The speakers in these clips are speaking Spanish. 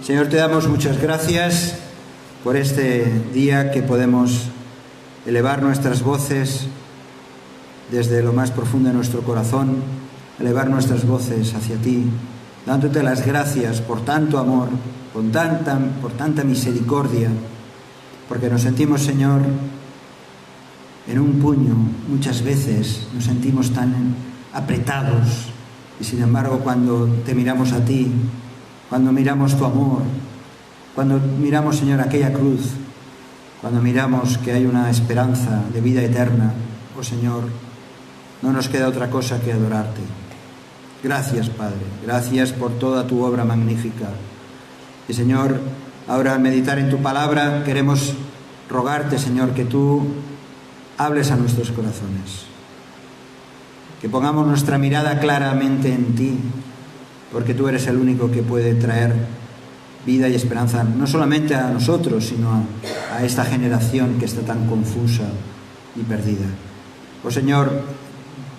Señor, te damos muchas gracias por este día que podemos elevar nuestras voces desde lo más profundo de nuestro corazón, elevar nuestras voces hacia ti, dándote las gracias por tanto amor, por tanta misericordia, porque nos sentimos, Señor, en un puño. Muchas veces nos sentimos tan apretados y sin embargo cuando te miramos a ti, cuando miramos tu amor, cuando miramos, Señor, aquella cruz, cuando miramos que hay una esperanza de vida eterna, oh Señor, no nos queda otra cosa que adorarte. Gracias, Padre, gracias por toda tu obra magnífica. Y Señor, ahora al meditar en tu palabra queremos rogarte, Señor, que tú hables a nuestros corazones, que pongamos nuestra mirada claramente en ti, porque tú eres el único que puede traer vida y esperanza, no solamente a nosotros, sino a esta generación que está tan confusa y perdida. Oh Señor,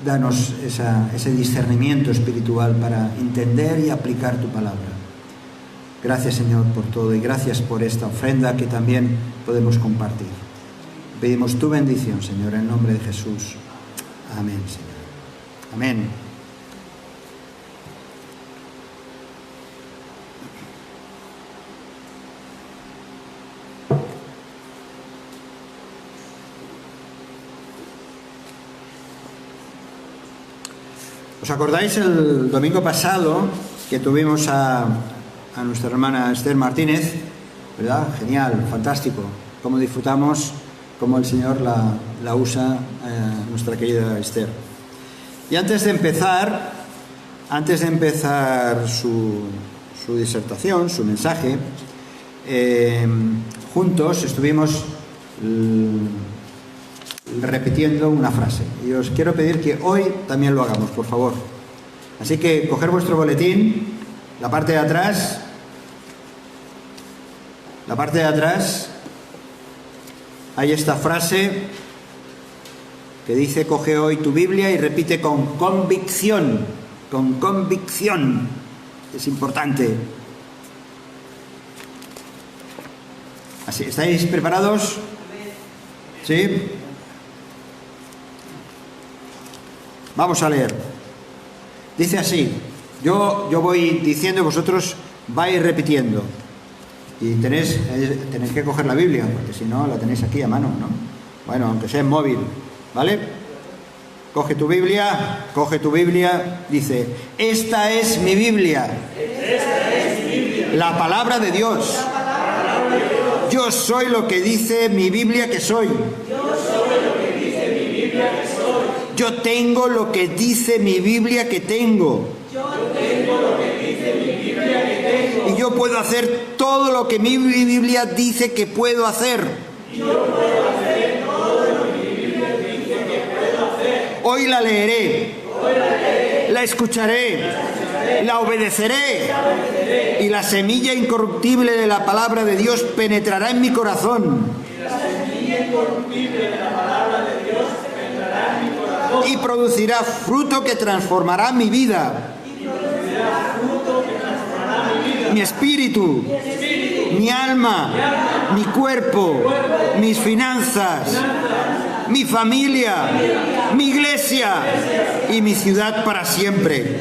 danos ese discernimiento espiritual para entender y aplicar tu palabra. Gracias, Señor, por todo, y gracias por esta ofrenda que también podemos compartir. Pedimos tu bendición, Señor, en nombre de Jesús. Amén, Señor. Amén. ¿Os acordáis el domingo pasado que tuvimos a nuestra hermana Esther Martínez? ¿Verdad? Genial, fantástico. Cómo disfrutamos, cómo el Señor la usa, nuestra querida Esther. Y antes de empezar su disertación, su mensaje, juntos estuvimos repitiendo una frase. Y os quiero pedir que hoy también lo hagamos, por favor. Así que coger vuestro boletín, la parte de atrás, hay esta frase que dice: coge hoy tu Biblia y repite con convicción, es importante. Así, ¿estáis preparados? ¿Sí? Vamos a leer. Dice así, yo voy diciendo y vosotros vais repitiendo. Y tenéis que coger la Biblia, porque si no la tenéis aquí a mano, ¿no? Bueno, aunque sea en móvil, ¿vale? Coge tu Biblia, dice: esta es mi Biblia, la palabra de Dios. Yo soy lo que dice mi Biblia que soy. Yo tengo lo que dice mi Biblia que tengo. Y yo puedo hacer todo lo que mi Biblia dice que puedo hacer. Hoy la leeré, la escucharé, la obedeceré, y la semilla incorruptible de la palabra de Dios penetrará en mi corazón. Y producirá fruto que transformará mi vida, mi espíritu, mi alma, mi cuerpo, mis finanzas, mi familia, mi iglesia y mi ciudad para siempre.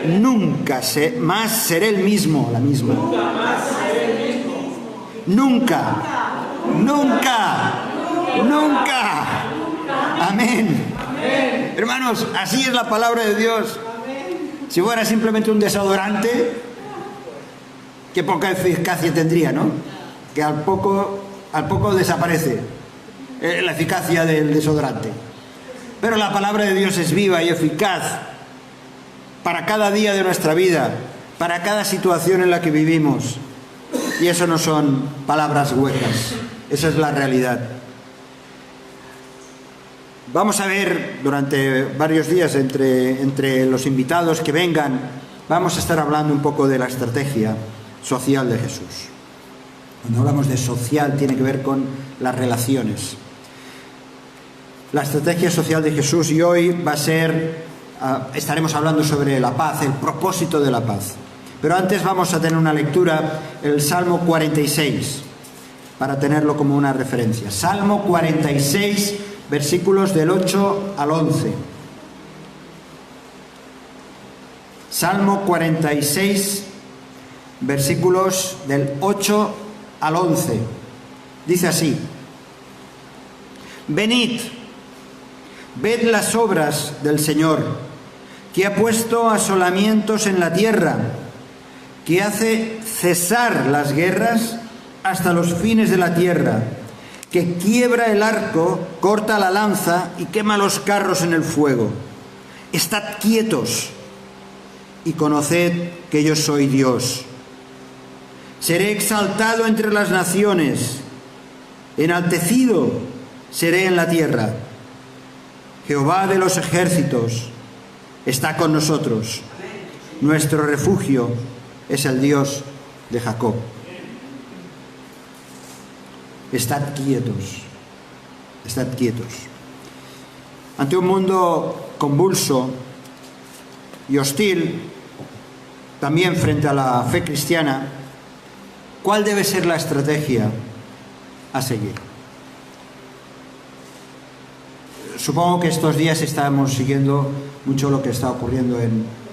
Nunca más seré el mismo, la misma. Nunca. Amén. Hermanos, así es la palabra de Dios. Si fuera simplemente un desodorante, qué poca eficacia tendría, ¿no? Que al poco desaparece la eficacia del desodorante. Pero la palabra de Dios es viva y eficaz para cada día de nuestra vida, para cada situación en la que vivimos. Y eso no son palabras huecas, esa es la realidad. Vamos a ver durante varios días, entre los invitados que vengan, vamos a estar hablando un poco de la estrategia social de Jesús. Cuando hablamos de social, tiene que ver con las relaciones. La estrategia social de Jesús, y hoy estaremos hablando sobre la paz, el propósito de la paz. Pero antes vamos a tener una lectura, el Salmo 46, para tenerlo como una referencia. Salmo 46, versículos del 8 al 11. Salmo 46, versículos del 8 al 11. Dice así: Venid, ved las obras del Señor, que ha puesto asolamientos en la tierra, que hace cesar las guerras hasta los fines de la tierra, que quiebra el arco, corta la lanza y quema los carros en el fuego. Estad quietos y conoced que yo soy Dios. Seré exaltado entre las naciones, enaltecido seré en la tierra. Jehová de los ejércitos está con nosotros. Nuestro refugio es el Dios de Jacob. Estad quietos, estad quietos. Ante un mundo convulso y hostil, también frente a la fe cristiana, ¿cuál debe ser la estrategia a seguir? Supongo que estos días estamos siguiendo mucho lo que está ocurriendo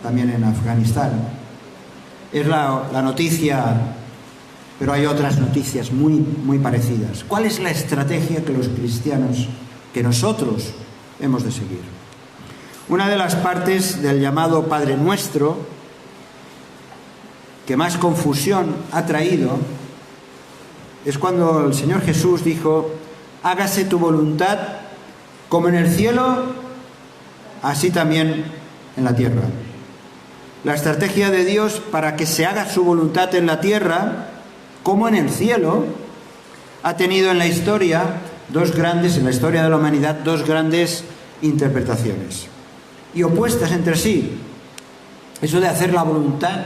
también en Afganistán. Es la noticia, pero hay otras noticias muy parecidas. ¿Cuál es la estrategia que los cristianos, que nosotros hemos de seguir? Una de las partes del llamado Padre Nuestro que más confusión ha traído es cuando el Señor Jesús dijo: hágase tu voluntad como en el cielo, así también en la tierra. La estrategia de Dios para que se haga su voluntad en la tierra como en el cielo ha tenido en la historia en la historia de la humanidad, dos grandes interpretaciones y opuestas entre sí. Eso de hacer la voluntad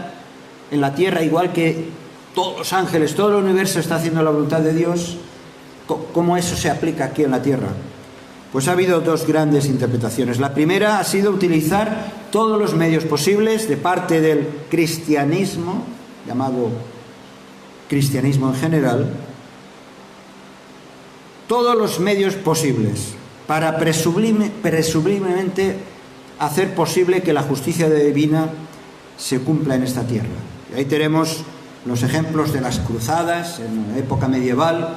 en la tierra, igual que todos los ángeles, todo el universo está haciendo la voluntad de Dios, ¿cómo eso se aplica aquí en la tierra? Pues ha habido dos grandes interpretaciones. La primera ha sido utilizar todos los medios posibles de parte del cristianismo, llamado cristianismo en general, todos los medios posibles para presumiblemente hacer posible que la justicia divina se cumpla en esta tierra. Y ahí tenemos los ejemplos de las cruzadas en la época medieval,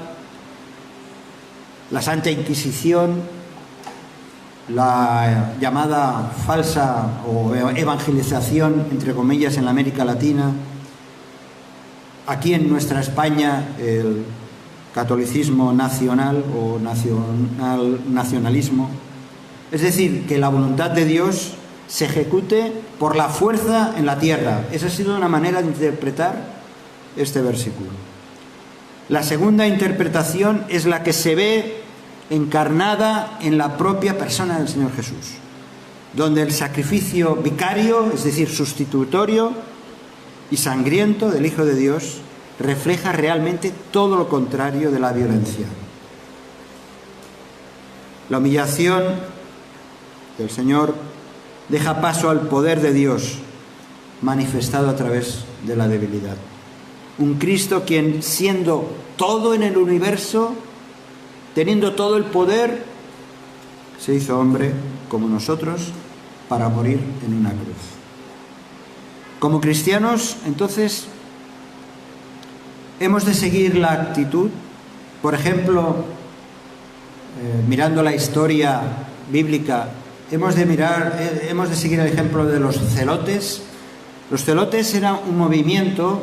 la Santa Inquisición, la llamada falsa o evangelización, entre comillas, en la América Latina, aquí en nuestra España el catolicismo nacional o nacionalismo. Es decir, que la voluntad de Dios se ejecute por la fuerza en la tierra. Esa ha sido una manera de interpretar este versículo. La segunda interpretación es la que se ve encarnada en la propia persona del Señor Jesús, donde el sacrificio vicario, es decir, sustitutorio y sangriento del Hijo de Dios, refleja realmente todo lo contrario de la violencia. La humillación del Señor deja paso al poder de Dios manifestado a través de la debilidad. Un Cristo quien, siendo todo en el universo, teniendo todo el poder, se hizo hombre como nosotros para morir en una cruz. Como cristianos, entonces, hemos de seguir la actitud, por ejemplo, mirando la historia bíblica, hemos de seguir el ejemplo de los celotes. Los celotes eran un movimiento,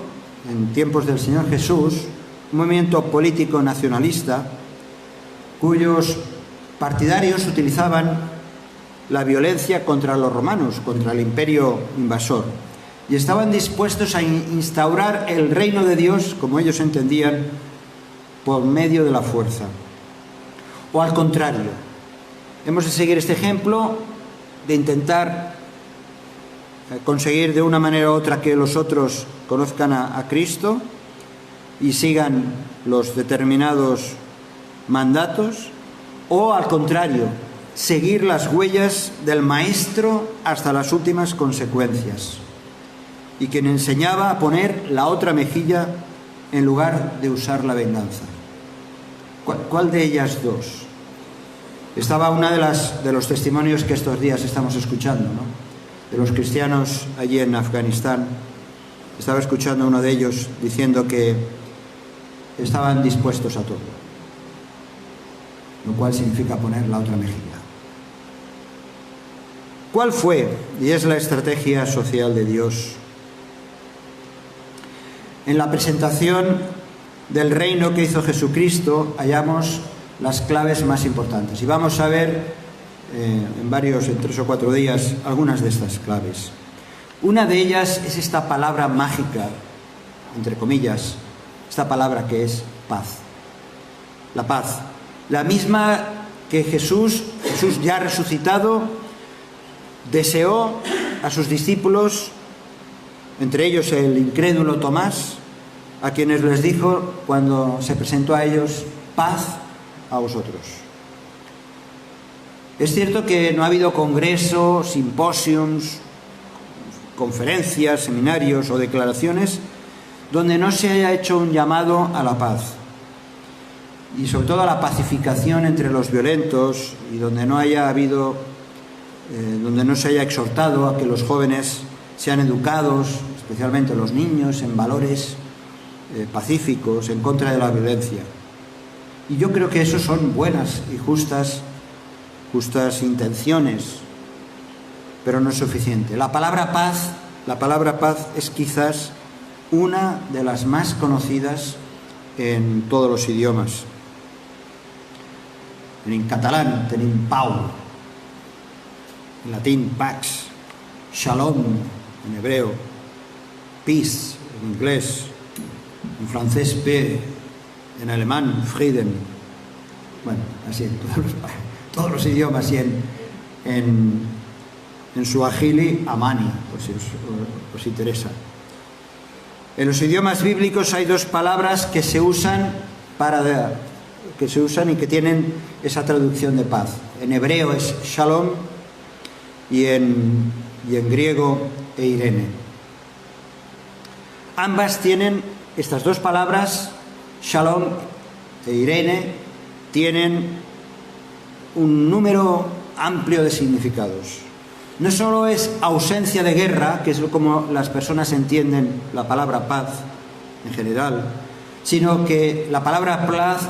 en tiempos del Señor Jesús, un movimiento político nacionalista, cuyos partidarios utilizaban la violencia contra los romanos, contra el imperio invasor, y estaban dispuestos a instaurar el reino de Dios, como ellos entendían, por medio de la fuerza. O al contrario, hemos de seguir este ejemplo de intentar conseguir de una manera u otra que los otros conozcan a Cristo y sigan los determinados mandatos, o al contrario, seguir las huellas del Maestro hasta las últimas consecuencias. y quien enseñaba a poner la otra mejilla en lugar de usar la venganza. ¿Cuál de ellas dos? Estaba una de los testimonios que estos días estamos escuchando, ¿no?, de los cristianos allí en Afganistán. Estaba escuchando a uno de ellos diciendo que estaban dispuestos a todo, lo cual significa poner la otra mejilla. ¿Cuál fue y es la estrategia social de Dios? En la presentación del reino que hizo Jesucristo hallamos las claves más importantes. Y vamos a ver en 3 o 4 días algunas de estas claves. Una de ellas es esta palabra mágica, entre comillas, esta palabra que es paz. La paz. La misma que Jesús ya resucitado, deseó a sus discípulos, entre ellos el incrédulo Tomás, a quienes les dijo cuando se presentó a ellos: paz a vosotros. Es cierto que no ha habido congresos, simposios, conferencias, seminarios o declaraciones donde no se haya hecho un llamado a la paz y sobre todo a la pacificación entre los violentos, y donde no se haya exhortado a que los jóvenes sean educados, especialmente los niños, en valores pacíficos, en contra de la violencia. Y yo creo que eso son buenas y justas intenciones, pero no es suficiente. La palabra paz es quizás una de las más conocidas en todos los idiomas. En catalán tenim pau, en latín pax, shalom en hebreo, peace en inglés, en francés paix, en alemán Frieden. Bueno, así en todos los idiomas, y en suajili amani, pues si os interesa. En los idiomas bíblicos hay 2 palabras que se usan y que tienen esa traducción de paz. En hebreo es shalom y en griego eirene. Ambas tienen, estas 2 palabras, shalom e eirene, tienen un número amplio de significados. No solo es ausencia de guerra, que es como las personas entienden la palabra paz en general, sino que la palabra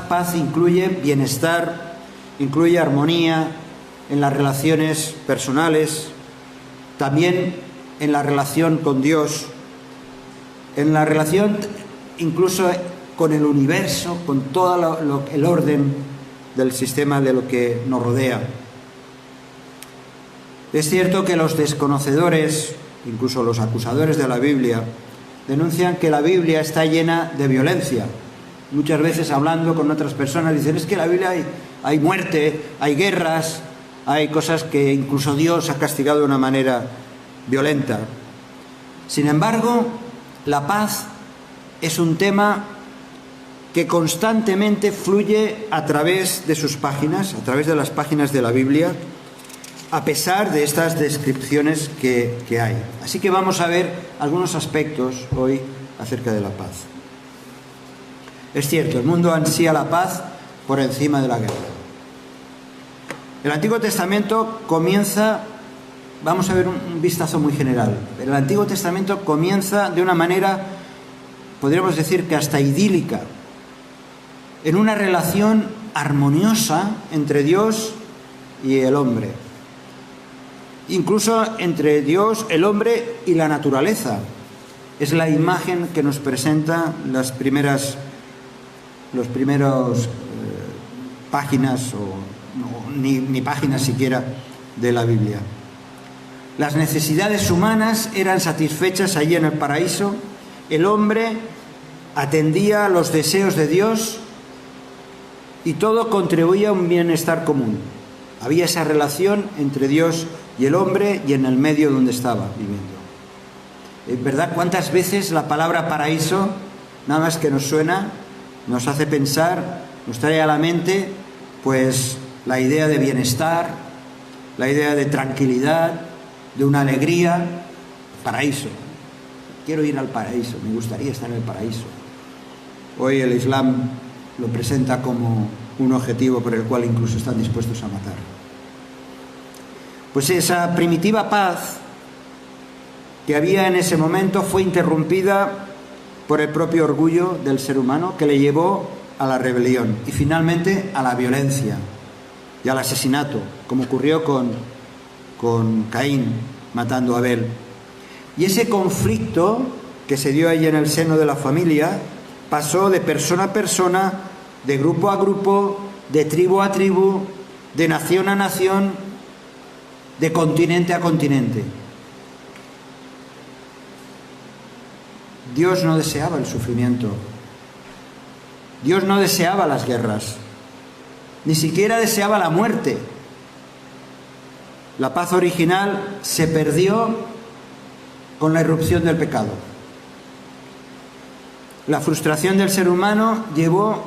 paz incluye bienestar, incluye armonía en las relaciones personales, también en la relación con Dios, en la relación incluso con el universo, con todo el orden del sistema de lo que nos rodea. Es cierto que los desconocedores, incluso los acusadores de la Biblia, denuncian que la Biblia está llena de violencia. Muchas veces, hablando con otras personas, dicen: es que en la Biblia hay muerte, hay guerras, hay cosas que incluso Dios ha castigado de una manera violenta. Sin embargo, la paz es un tema que constantemente fluye a través de sus páginas, a través de las páginas de la Biblia, a pesar de estas descripciones que hay. Así que vamos a ver algunos aspectos hoy acerca de la paz. Es cierto, el mundo ansía la paz por encima de la guerra. El Antiguo Testamento comienza, vamos a ver un vistazo muy general. El Antiguo Testamento comienza de una manera, podríamos decir que hasta idílica, en una relación armoniosa entre Dios y el hombre. Incluso entre Dios, el hombre y la naturaleza. Es la imagen que nos presenta los primeros páginas, ni páginas siquiera, de la Biblia. Las necesidades humanas eran satisfechas allí en el paraíso. El hombre atendía a los deseos de Dios y todo contribuía a un bienestar común. Había esa relación entre Dios y el hombre y en el medio donde estaba viviendo. ¿Verdad? ¿Cuántas veces la palabra paraíso, nada más que nos suena, nos hace pensar, nos trae a la mente, pues la idea de bienestar, la idea de tranquilidad, de una alegría? Paraíso. quiero ir al paraíso, me gustaría estar en el paraíso. Hoy el Islam lo presenta como un objetivo por el cual incluso están dispuestos a matar. Pues esa primitiva paz que había en ese momento fue interrumpida por el propio orgullo del ser humano, que le llevó a la rebelión y finalmente a la violencia y al asesinato, como ocurrió con Caín matando a Abel. Y ese conflicto que se dio ahí en el seno de la familia pasó de persona a persona, de grupo a grupo, de tribu a tribu, de nación a nación, de continente a continente. Dios no deseaba el sufrimiento. Dios no deseaba las guerras. Ni siquiera deseaba la muerte. La paz original se perdió con la irrupción del pecado. La frustración del ser humano llevó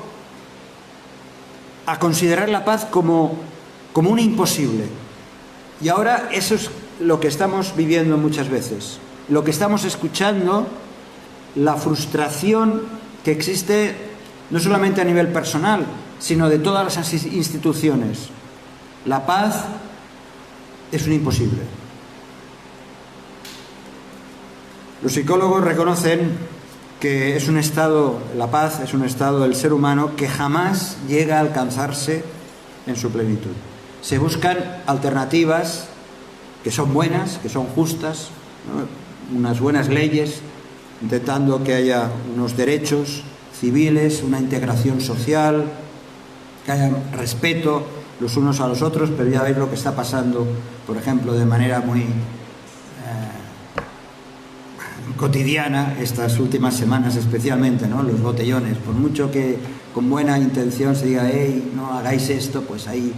a considerar la paz como un imposible. Y ahora eso es lo que estamos viviendo muchas veces. Lo que estamos escuchando, la frustración que existe no solamente a nivel personal, sino de todas las instituciones. La paz es un imposible. Los psicólogos reconocen que es un estado, la paz es un estado del ser humano que jamás llega a alcanzarse en su plenitud. Se buscan alternativas que son buenas, que son justas, ¿no? Unas buenas leyes, intentando que haya unos derechos civiles, una integración social, que haya respeto los unos a los otros, pero ya veis lo que está pasando, por ejemplo, de manera muy cotidiana estas últimas semanas especialmente, ¿no? Los botellones, por mucho que con buena intención se diga, hey, no hagáis esto, pues ahí,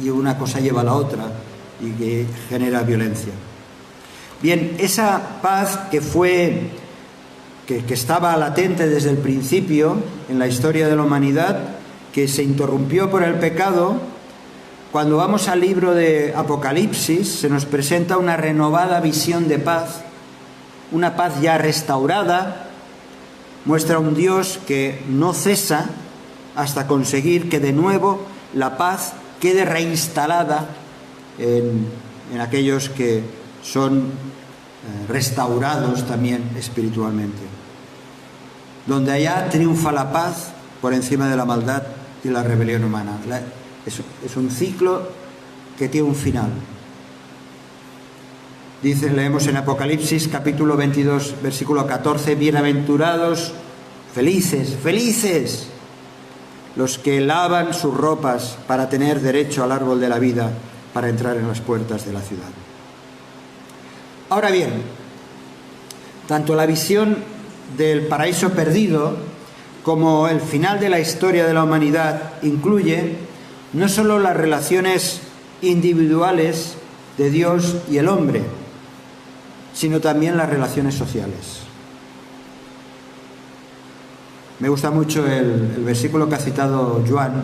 y una cosa lleva a la otra y que genera violencia. Bien, esa paz que estaba latente desde el principio en la historia de la humanidad, que se interrumpió por el pecado, cuando vamos al libro de Apocalipsis se nos presenta una renovada visión de paz, una paz ya restaurada, muestra un Dios que no cesa hasta conseguir que de nuevo la paz quede reinstalada en aquellos que son restaurados también espiritualmente. Donde allá triunfa la paz por encima de la maldad y la rebelión humana. Es un ciclo que tiene un final. Leemos en Apocalipsis capítulo 22, versículo 14, bienaventurados, felices, los que lavan sus ropas para tener derecho al árbol de la vida, para entrar en las puertas de la ciudad. Ahora bien, tanto la visión del paraíso perdido como el final de la historia de la humanidad incluye no solo las relaciones individuales de Dios y el hombre, sino también las relaciones sociales. Me gusta mucho el versículo que ha citado Joan.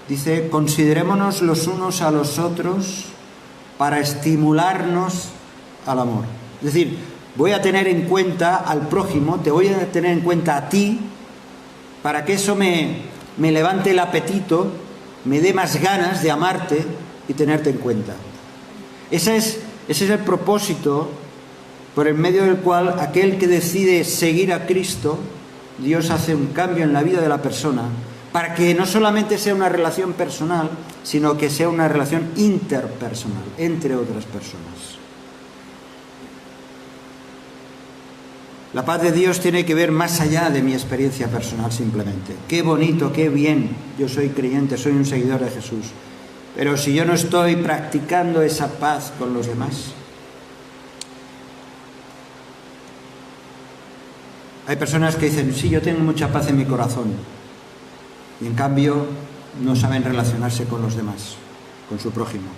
Dice, considerémonos los unos a los otros para estimularnos al amor. Es decir, voy a tener en cuenta al prójimo, te voy a tener en cuenta a ti, para que eso me levante el apetito, me dé más ganas de amarte y tenerte en cuenta. Ese es el propósito por el medio del cual aquel que decide seguir a Cristo, Dios hace un cambio en la vida de la persona, para que no solamente sea una relación personal, sino que sea una relación interpersonal, entre otras personas. La paz de Dios tiene que ver más allá de mi experiencia personal simplemente. Qué bonito, qué bien, yo soy creyente, soy un seguidor de Jesús. Pero si yo no estoy practicando esa paz con los demás. Hay personas que dicen, sí, yo tengo mucha paz en mi corazón. Y en cambio no saben relacionarse con los demás, con su prójimo.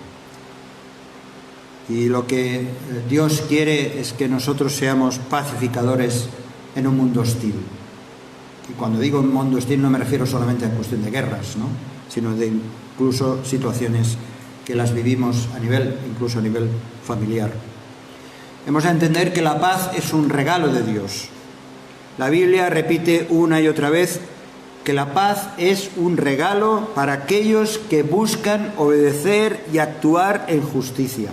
Y lo que Dios quiere es que nosotros seamos pacificadores en un mundo hostil. Y cuando digo un mundo hostil no me refiero solamente a cuestión de guerras, ¿no? Sino de incluso situaciones que las vivimos incluso a nivel familiar. Hemos de entender que la paz es un regalo de Dios. La Biblia repite una y otra vez que la paz es un regalo para aquellos que buscan obedecer y actuar en justicia.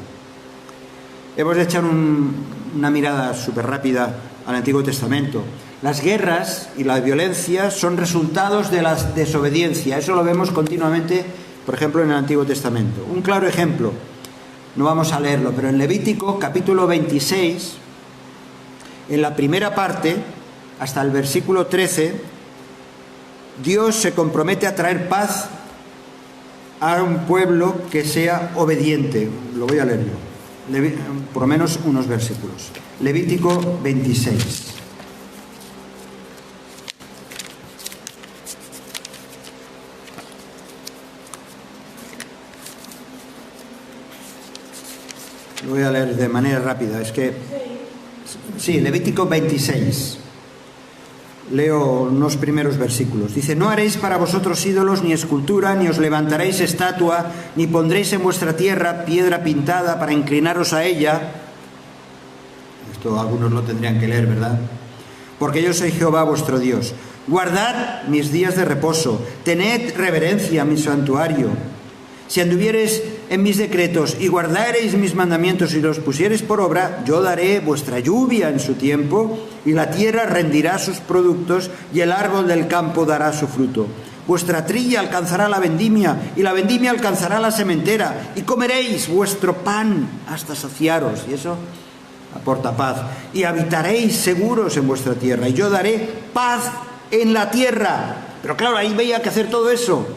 Hemos de echar una mirada súper rápida al Antiguo Testamento. Las guerras y la violencia son resultados de la desobediencia. Eso lo vemos continuamente, por ejemplo, en el Antiguo Testamento. Un claro ejemplo, no vamos a leerlo, pero en Levítico capítulo 26, en la primera parte, hasta el versículo 13, Dios se compromete a traer paz a un pueblo que sea obediente. Lo voy a leer yo, por lo menos unos versículos. Levítico 26. Lo voy a leer de manera rápida. Sí, Levítico 26. Leo unos primeros versículos. Dice: no haréis para vosotros ídolos ni escultura, ni os levantaréis estatua, ni pondréis en vuestra tierra piedra pintada para inclinaros a ella. Esto algunos lo tendrían que leer, ¿verdad? Porque yo soy Jehová vuestro Dios. Guardad mis días de reposo, tened reverencia a mi santuario. Si anduviereis en mis decretos y guardareis mis mandamientos y los pusiereis por obra, yo daré vuestra lluvia en su tiempo, y la tierra rendirá sus productos, y el árbol del campo dará su fruto. Vuestra trilla alcanzará la vendimia, y la vendimia alcanzará la sementera, y comeréis vuestro pan hasta saciaros. Y eso aporta paz. Y habitaréis seguros en vuestra tierra, y yo daré paz en la tierra. Pero claro, ahí veía que hacer todo eso.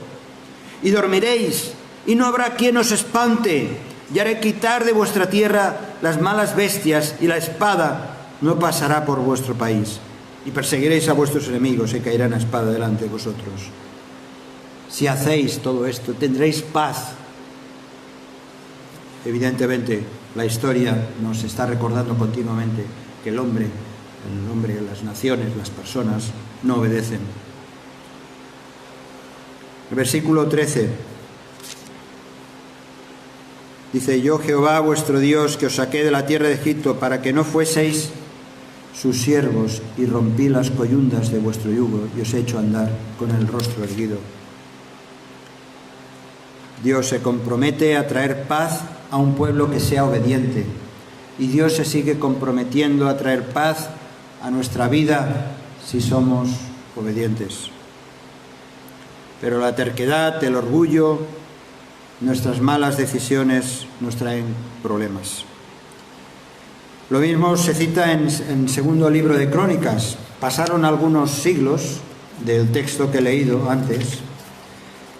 Y dormiréis, y no habrá quien os espante, y haré quitar de vuestra tierra las malas bestias, y la espada no pasará por vuestro país. Y perseguiréis a vuestros enemigos, y caerán a espada delante de vosotros. Si hacéis todo esto, tendréis paz. Evidentemente, la historia nos está recordando continuamente que el hombre, las naciones, las personas, no obedecen. El versículo 13 dice: yo, Jehová vuestro Dios, que os saqué de la tierra de Egipto para que no fueseis sus siervos, y rompí las coyundas de vuestro yugo, y os he hecho andar con el rostro erguido. Dios se compromete a traer paz a un pueblo que sea obediente, y Dios se sigue comprometiendo a traer paz a nuestra vida si somos obedientes. Pero la terquedad, el orgullo, nuestras malas decisiones nos traen problemas. Lo mismo se cita en segundo libro de Crónicas. Pasaron algunos siglos del texto que he leído antes,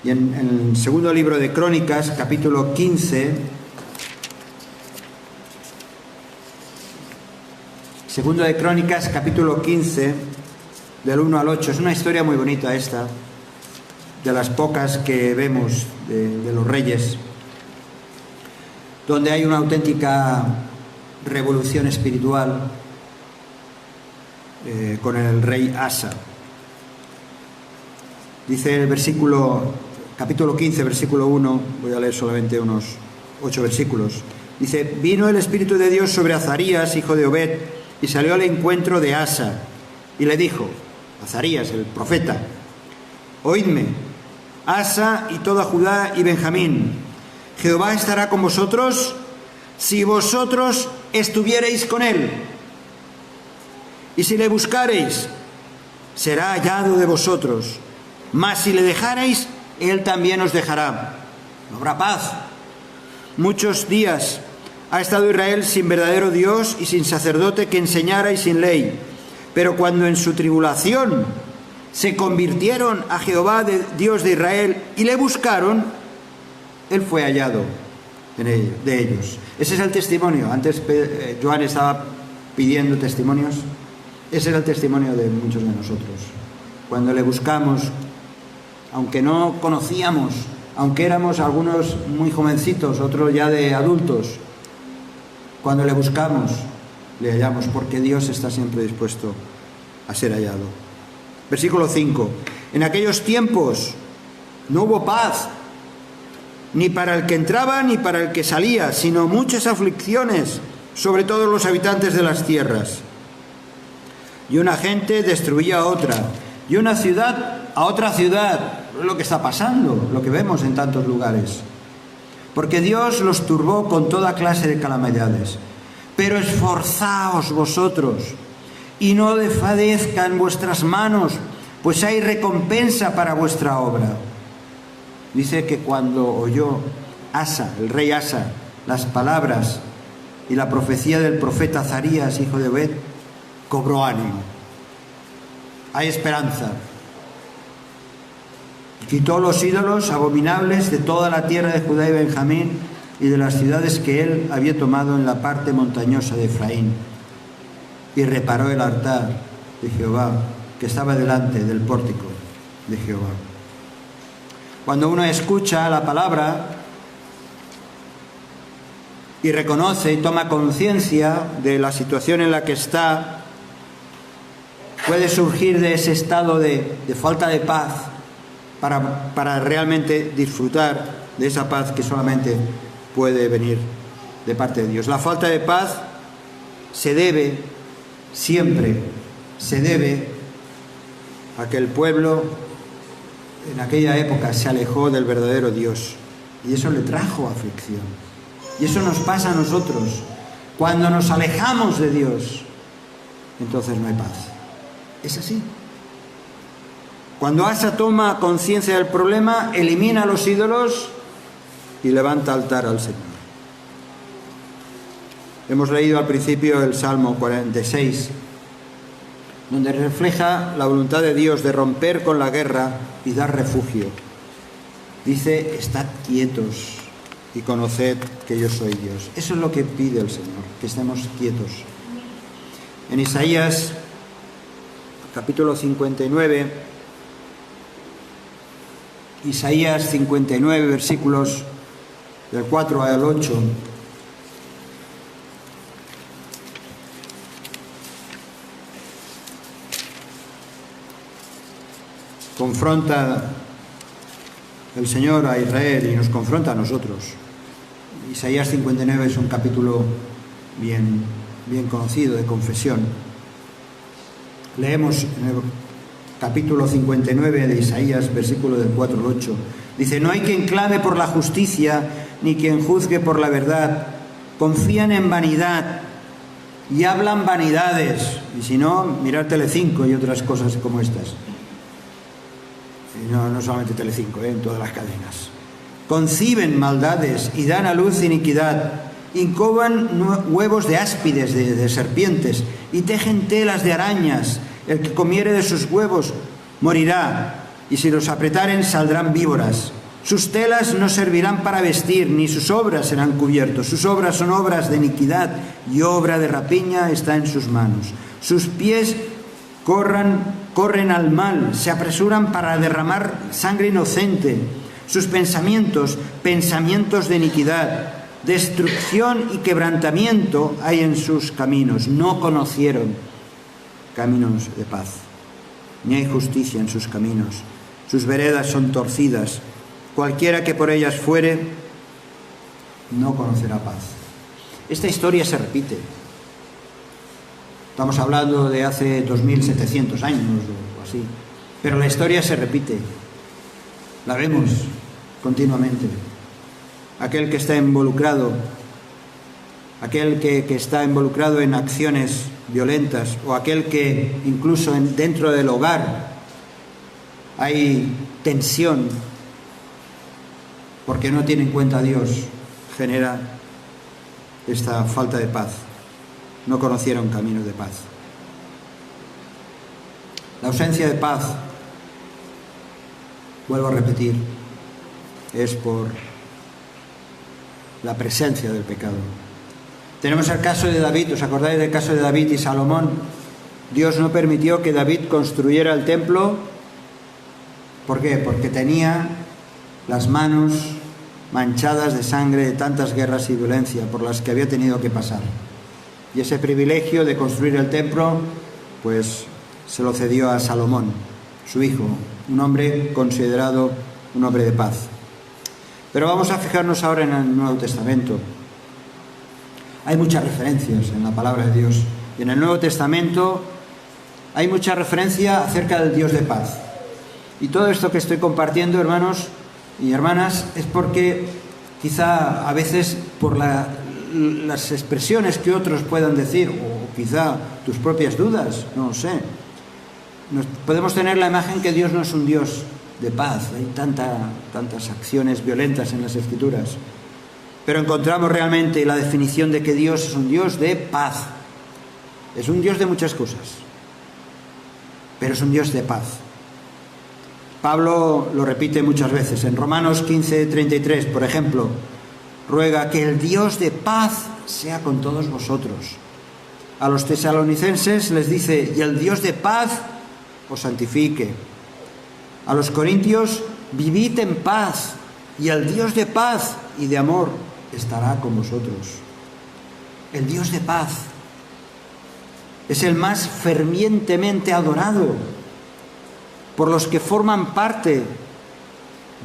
y en segundo libro de Crónicas, capítulo 15, segundo de Crónicas, capítulo 15, del 1 al 8, es una historia muy bonita esta, de las pocas que vemos de los reyes, donde hay una auténtica revolución espiritual con el rey Asa. Dice el capítulo 15, versículo 1, voy a leer solamente unos 8 versículos. Dice: vino el Espíritu de Dios sobre Azarías, hijo de Obed, y salió al encuentro de Asa, y le dijo, Azarías, el profeta: oídme, Asa y toda Judá y Benjamín, Jehová estará con vosotros si vosotros estuviereis con él, y si le buscareis, será hallado de vosotros, mas si le dejareis, él también os dejará. No habrá paz. Muchos días ha estado Israel sin verdadero Dios y sin sacerdote que enseñara y sin ley, pero cuando en su tribulación se convirtieron a Jehová, Dios de Israel, y le buscaron, él fue hallado de ellos. Ese es el testimonio. Antes Joan estaba pidiendo testimonios. Ese era el testimonio de muchos de nosotros. Cuando le buscamos, aunque no conocíamos, aunque éramos algunos muy jovencitos, otros ya de adultos, cuando le buscamos, le hallamos, porque Dios está siempre dispuesto a ser hallado. Versículo 5. En aquellos tiempos no hubo paz, ni para el que entraba ni para el que salía, sino muchas aflicciones sobre todos los habitantes de las tierras. Y una gente destruía a otra, y una ciudad a otra ciudad. Es lo que está pasando, lo que vemos en tantos lugares. Porque Dios los turbó con toda clase de calamidades. Pero esforzaos vosotros, y no desfallezcan vuestras manos, pues hay recompensa para vuestra obra. Dice que cuando oyó Asa, el rey Asa, las palabras y la profecía del profeta Azarías, hijo de Obed, cobró ánimo. Hay esperanza. Quitó los ídolos abominables de toda la tierra de Judá y Benjamín y de las ciudades que él había tomado en la parte montañosa de Efraín, y reparó el altar de Jehová que estaba delante del pórtico de Jehová. Cuando uno escucha la palabra y reconoce y toma conciencia de la situación en la que está, puede surgir de ese estado de falta de paz para realmente disfrutar de esa paz que solamente puede venir de parte de Dios. La falta de paz siempre se debe a que el pueblo en aquella época se alejó del verdadero Dios, y eso le trajo aflicción. Y eso nos pasa a nosotros. Cuando nos alejamos de Dios, entonces no hay paz. Es así. Cuando Asa toma conciencia del problema, elimina los ídolos y levanta altar al Señor. Hemos leído al principio el Salmo 46, donde refleja la voluntad de Dios de romper con la guerra y dar refugio. Dice: estad quietos y conoced que yo soy Dios. Eso es lo que pide el Señor, que estemos quietos. En Isaías capítulo 59, Isaías 59, versículos del 4 al 8, confronta el Señor a Israel y nos confronta a nosotros. Isaías 59 es un capítulo bien conocido de confesión. Leemos en el capítulo 59 de Isaías, versículo del 4 al 8. Dice: no hay quien clame por la justicia, ni quien juzgue por la verdad. Confían en vanidad y hablan vanidades. Y si no, mirad Telecinco y otras cosas como estas. No solamente Telecinco, en todas las cadenas. Conciben maldades y dan a luz iniquidad. Incuban huevos de áspides, de serpientes, y tejen telas de arañas. El que comiere de sus huevos morirá, y si los apretaren saldrán víboras. Sus telas no servirán para vestir, ni sus obras serán cubiertos. Sus obras son obras de iniquidad, y obra de rapiña está en sus manos. Sus pies corren al mal, se apresuran para derramar sangre inocente. Sus pensamientos de iniquidad. Destrucción y quebrantamiento hay en sus caminos. No conocieron caminos de paz, ni hay justicia en sus caminos. Sus veredas son torcidas. Cualquiera que por ellas fuere, no conocerá paz. Esta historia se repite. Estamos hablando de hace 2700 años o así. Pero la historia se repite. La vemos continuamente. Aquel que está involucrado, aquel que está involucrado en acciones violentas, o aquel que incluso dentro del hogar hay tensión porque no tiene en cuenta a Dios, genera esta falta de paz. No conocieron caminos de paz. La ausencia de paz, vuelvo a repetir, es por la presencia del pecado. Tenemos el caso de David. ¿Os acordáis del caso de David y Salomón? Dios no permitió que David construyera el templo. ¿Por qué? Porque tenía las manos manchadas de sangre de tantas guerras y violencia por las que había tenido que pasar. Y ese privilegio de construir el templo, pues se lo cedió a Salomón, su hijo, un hombre considerado un hombre de paz. Pero vamos a fijarnos ahora en el Nuevo Testamento. Hay muchas referencias en la palabra de Dios. Y en el Nuevo Testamento hay mucha referencia acerca del Dios de paz. Y todo esto que estoy compartiendo, hermanos y hermanas, es porque quizá a veces por las expresiones que otros puedan decir, o quizá tus propias dudas, no lo sé, podemos tener la imagen que Dios no es un Dios de paz. Hay tantas acciones violentas en las Escrituras. Pero encontramos realmente la definición de que Dios es un Dios de paz. Es un Dios de muchas cosas, pero es un Dios de paz. Pablo lo repite muchas veces. En Romanos 15:33, por ejemplo, ruega que el Dios de paz sea con todos vosotros. A los tesalonicenses les dice, y el Dios de paz os santifique. A los corintios, vivid en paz, y el Dios de paz y de amor estará con vosotros. El Dios de paz es el más fervientemente adorado por los que forman parte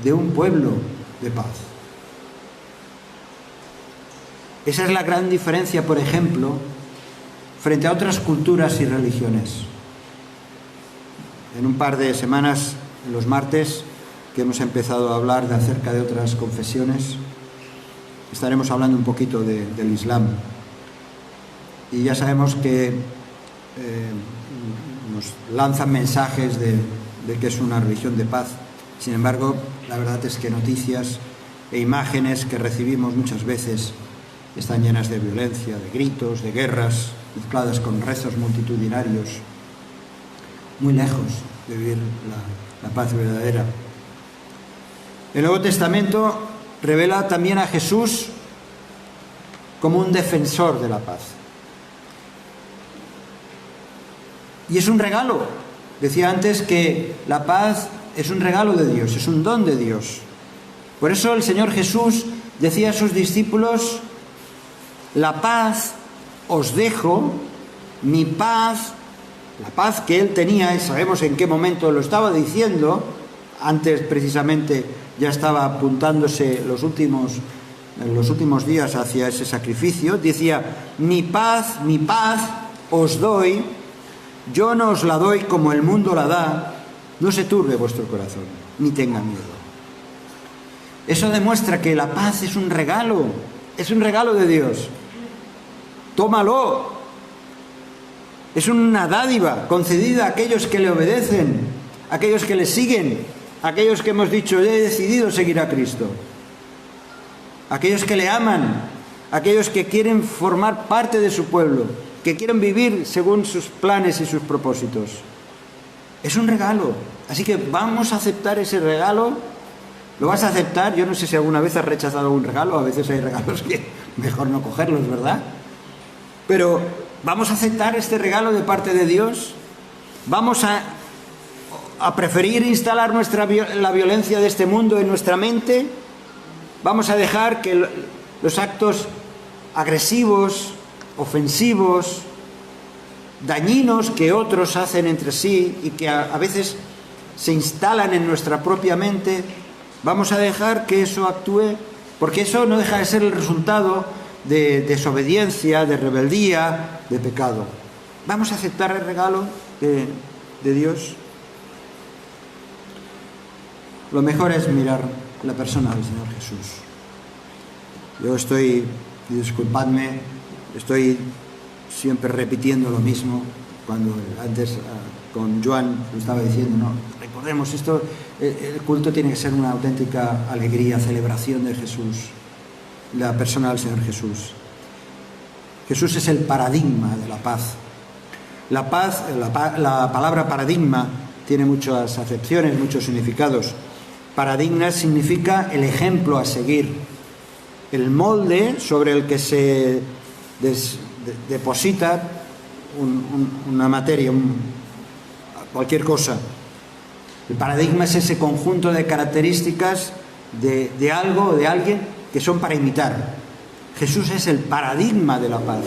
de un pueblo de paz. Esa es la gran diferencia, por ejemplo, frente a otras culturas y religiones. En un par de semanas, los martes, que hemos empezado a hablar acerca de otras confesiones, estaremos hablando un poquito del Islam. Y ya sabemos que nos lanzan mensajes de que es una religión de paz. Sin embargo, la verdad es que noticias e imágenes que recibimos muchas veces están llenas de violencia, de gritos, de guerras, mezcladas con rezos multitudinarios, muy lejos de vivir la paz verdadera. El Nuevo Testamento revela también a Jesús como un defensor de la paz. Y es un regalo. Decía antes que la paz es un regalo de Dios, es un don de Dios. Por eso el Señor Jesús decía a sus discípulos, la paz os dejo, mi paz, la paz que Él tenía, y sabemos en qué momento lo estaba diciendo, antes precisamente ya estaba apuntándose en los últimos días hacia ese sacrificio, decía, mi paz os doy, yo no os la doy como el mundo la da, no se turbe vuestro corazón, ni tenga miedo. Eso demuestra que la paz es un regalo de Dios. Tómalo. Es una dádiva concedida a aquellos que le obedecen, a aquellos que le siguen, a aquellos que hemos dicho, he decidido seguir a Cristo, a aquellos que le aman, a aquellos que quieren formar parte de su pueblo, que quieren vivir según sus planes y sus propósitos. Es un regalo. Así que vamos a aceptar ese regalo. ¿Lo vas a aceptar? Yo no sé si alguna vez has rechazado un regalo. A veces hay regalos que mejor no cogerlos, ¿verdad? Pero vamos a aceptar este regalo de parte de Dios. Vamos a preferir instalar la violencia de este mundo en nuestra mente. Vamos a dejar que los actos agresivos, ofensivos, dañinos que otros hacen entre sí y que a veces se instalan en nuestra propia mente, vamos a dejar que eso actúe, porque eso no deja de ser el resultado de desobediencia, de rebeldía, de pecado. Vamos a aceptar el regalo de Dios. Lo mejor es mirar la persona del Señor Jesús. Yo disculpadme, estoy siempre repitiendo lo mismo, cuando antes con Joan lo estaba diciendo, no, recordemos esto, el culto tiene que ser una auténtica alegría, celebración de Jesús, la persona del Señor Jesús. Jesús es el paradigma de la paz. La paz, la palabra paradigma tiene muchas acepciones, muchos significados. Paradigma significa el ejemplo a seguir, el molde sobre el que se deposita una materia, cualquier cosa. El paradigma es ese conjunto de características de algo o de alguien que son para imitar. Jesús es el paradigma de la paz.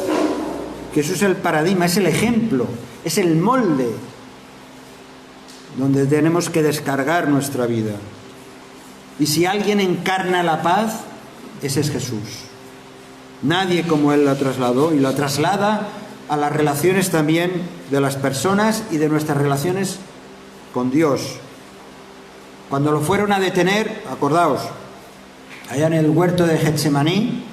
Jesús es el paradigma, es el ejemplo, es el molde donde tenemos que descargar nuestra vida. Y si alguien encarna la paz, ese es Jesús. Nadie como Él la trasladó, y la traslada a las relaciones también de las personas y de nuestras relaciones con Dios. Cuando lo fueron a detener, acordaos, allá en el huerto de Getsemaní,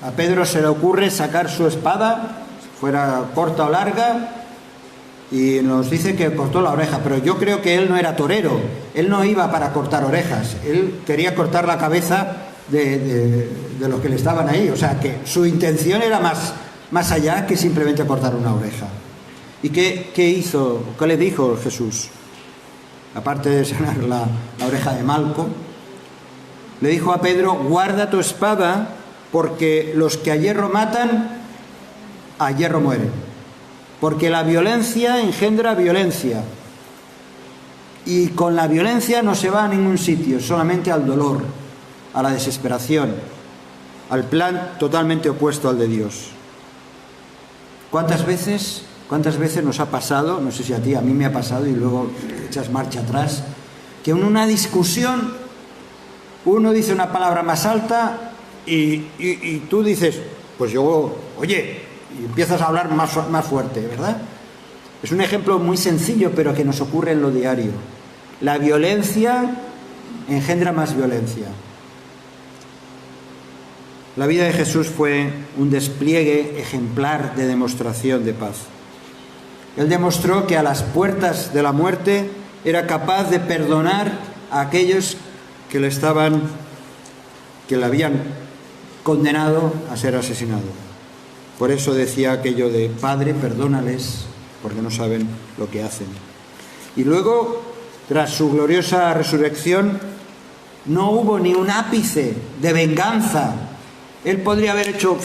a Pedro se le ocurre sacar su espada, fuera corta o larga, y nos dice que cortó la oreja, pero yo creo que él no era torero, él no iba para cortar orejas, él quería cortar la cabeza de los que le estaban ahí, o sea que su intención era más allá que simplemente cortar una oreja. ¿Y qué hizo? ¿Qué le dijo Jesús? Aparte de sanar la oreja de Malco, le dijo a Pedro: guarda tu espada, porque los que a hierro matan, a hierro mueren. Porque la violencia engendra violencia. Y con la violencia no se va a ningún sitio, solamente al dolor, a la desesperación, al plan totalmente opuesto al de Dios. ¿Cuántas veces nos ha pasado, no sé si a ti, a mí me ha pasado, y luego echas marcha atrás, que en una discusión uno dice una palabra más alta y tú dices, pues yo, oye, y empiezas a hablar más fuerte, ¿verdad? Es un ejemplo muy sencillo, pero que nos ocurre en lo diario. La violencia engendra más violencia. La vida de Jesús fue un despliegue ejemplar de demostración de paz. Él demostró que a las puertas de la muerte era capaz de perdonar a aquellos que le habían condenado a ser asesinado. Por eso decía aquello de: Padre, perdónales, porque no saben lo que hacen. Y luego, tras su gloriosa resurrección, no hubo ni un ápice de venganza. Él podría haber hecho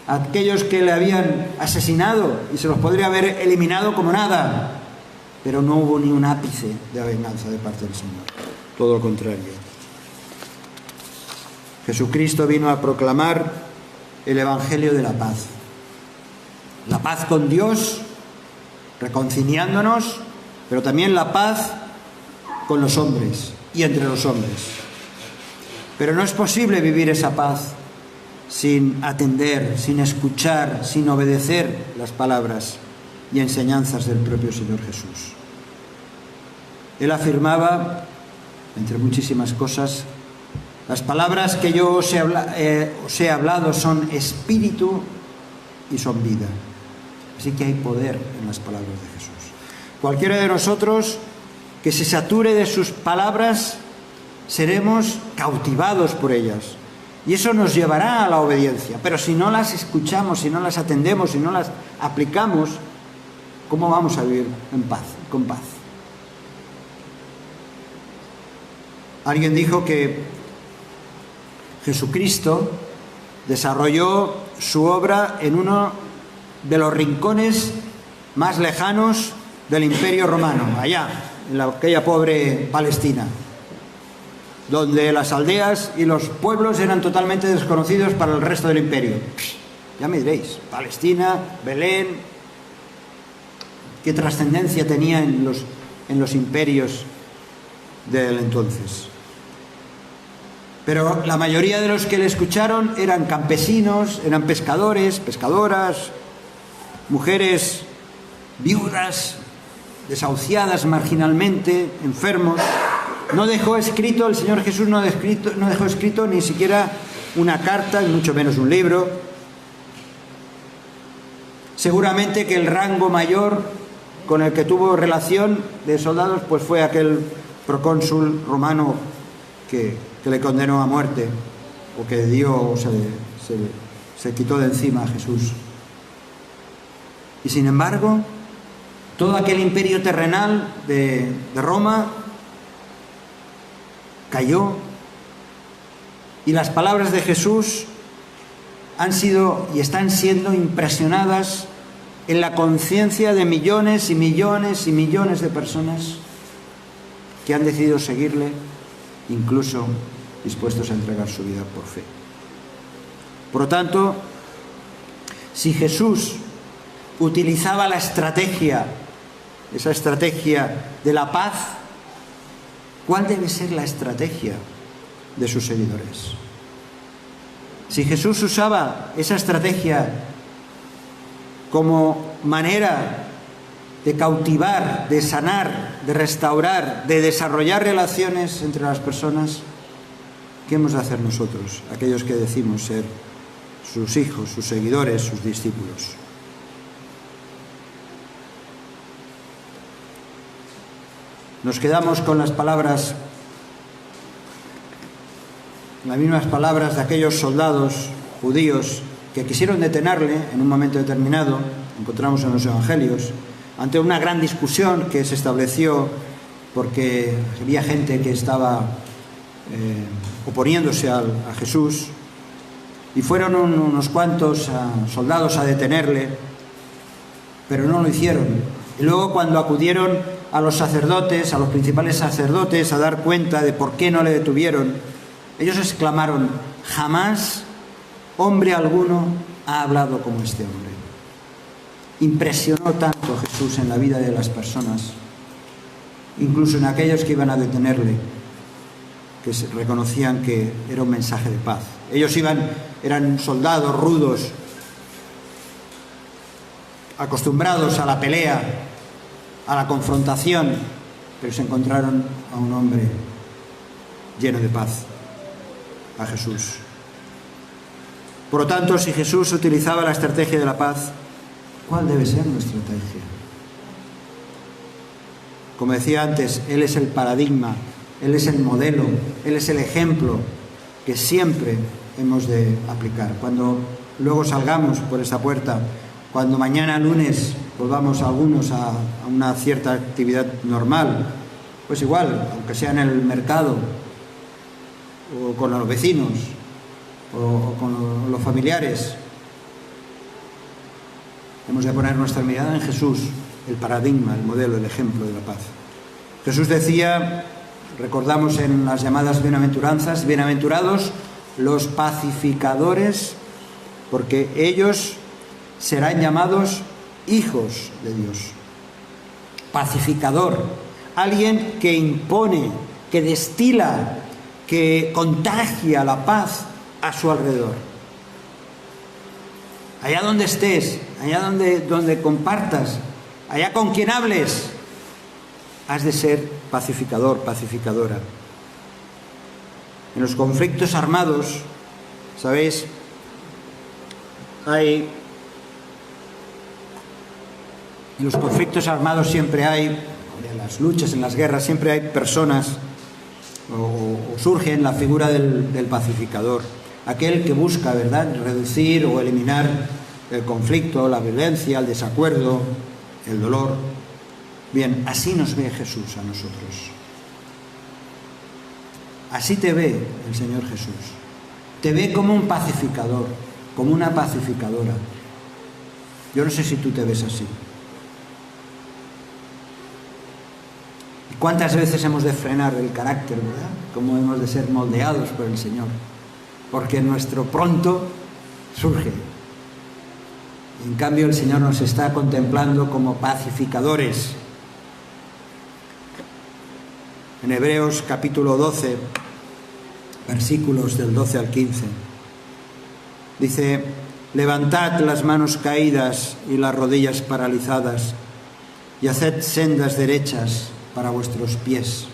a aquellos que le habían asesinado y se los podría haber eliminado como nada, pero no hubo ni un ápice de venganza de parte del Señor. Todo lo contrario. Jesucristo vino a proclamar el Evangelio de la paz. La paz con Dios, reconciliándonos, pero también la paz con los hombres y entre los hombres. Pero no es posible vivir esa paz sin atender, sin escuchar, sin obedecer las palabras y enseñanzas del propio Señor Jesús. Él afirmaba, entre muchísimas cosas: las palabras que yo os he hablado son espíritu y son vida. Así que hay poder en las palabras de Jesús. Cualquiera de nosotros que se sature de sus palabras, seremos cautivados por ellas. Y eso nos llevará a la obediencia. Pero si no las escuchamos, si no las atendemos, si no las aplicamos, ¿cómo vamos a vivir en paz, con paz? Alguien dijo que Jesucristo desarrolló su obra en uno de los rincones más lejanos del Imperio Romano, allá, en aquella pobre Palestina, donde las aldeas y los pueblos eran totalmente desconocidos para el resto del imperio. Ya me diréis, Palestina, Belén, qué trascendencia tenía en los imperios del entonces. Pero la mayoría de los que le escucharon eran campesinos, eran pescadores, pescadoras, mujeres viudas, desahuciadas marginalmente, enfermos. No dejó escrito, el Señor Jesús no dejó escrito ni siquiera una carta, y mucho menos un libro. Seguramente que el rango mayor con el que tuvo relación de soldados pues fue aquel procónsul romano que le condenó a muerte, o que se quitó de encima a Jesús. Y sin embargo, todo aquel imperio terrenal de Roma cayó, y las palabras de Jesús han sido y están siendo impresionadas en la conciencia de millones y millones y millones de personas que han decidido seguirle, incluso dispuestos a entregar su vida por fe. Por lo tanto, si Jesús utilizaba esa estrategia de la paz, ¿cuál debe ser la estrategia de sus seguidores? Si Jesús usaba esa estrategia como manera de cautivar, de sanar, de restaurar, de desarrollar relaciones entre las personas, ¿qué hemos de hacer nosotros, aquellos que decimos ser sus hijos, sus seguidores, sus discípulos? Nos quedamos con las palabras, las mismas palabras de aquellos soldados judíos que quisieron detenerle en un momento determinado, encontramos en los evangelios, ante una gran discusión que se estableció porque había gente que estaba oponiéndose a Jesús, y fueron unos cuantos soldados a detenerle, pero no lo hicieron. Y luego, cuando acudieron a los sacerdotes, a los principales sacerdotes, a dar cuenta de por qué no le detuvieron, ellos exclamaron: jamás hombre alguno ha hablado como este hombre. Impresionó tanto Jesús en la vida de las personas, incluso en aquellos que iban a detenerle, que reconocían que era un mensaje de paz. Ellos eran soldados rudos, acostumbrados a la pelea, a la confrontación, pero se encontraron a un hombre lleno de paz, a Jesús. Por lo tanto, si Jesús utilizaba la estrategia de la paz, ¿cuál debe ser nuestra estrategia? Como decía antes, Él es el paradigma, Él es el modelo, Él es el ejemplo que siempre hemos de aplicar. Cuando luego salgamos por esta puerta, cuando mañana lunes volvamos algunos a una cierta actividad normal, pues igual, aunque sea en el mercado, o con los vecinos, o con los familiares, hemos de poner nuestra mirada en Jesús, el paradigma, el modelo, el ejemplo de la paz. Jesús decía, recordamos en las llamadas bienaventuranzas: bienaventurados los pacificadores, porque ellos serán llamados hijos de Dios. Pacificador, alguien que impone, que destila, que contagia la paz a su alrededor. Allá donde estés, allá donde compartas, allá con quien hables, has de ser pacificador, pacificadora. En los conflictos armados, ¿sabéis? En los conflictos armados siempre hay, en las luchas, en las guerras, siempre hay personas, o surge la figura del pacificador, aquel que busca, ¿verdad?, reducir o eliminar el conflicto, la violencia, el desacuerdo, el dolor. Bien, así nos ve Jesús a nosotros. Así te ve el Señor Jesús. Te ve como un pacificador, como una pacificadora. Yo no sé si tú te ves así. ¿Cuántas veces hemos de frenar el carácter, verdad? Cómo hemos de ser moldeados por el Señor. Porque nuestro pronto surge. En cambio, el Señor nos está contemplando como pacificadores. En Hebreos capítulo 12, versículos del 12 al 15, dice: levantad las manos caídas y las rodillas paralizadas, y haced sendas derechas para vuestros pies,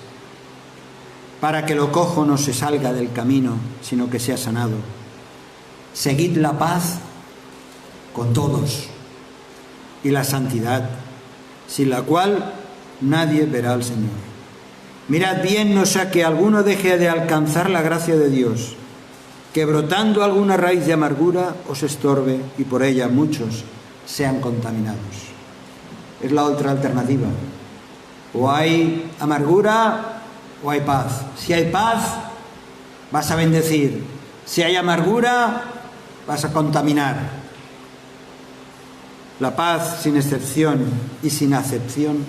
para que lo cojo no se salga del camino, sino que sea sanado. Seguid la paz con todos y la santidad, sin la cual nadie verá al Señor. Mirad bien, no sea que alguno deje de alcanzar la gracia de Dios, que brotando alguna raíz de amargura os estorbe y por ella muchos sean contaminados. Es la otra alternativa. O hay amargura o hay paz. Si hay paz, vas a bendecir. Si hay amargura, vas a contaminar. La paz, sin excepción y sin acepción,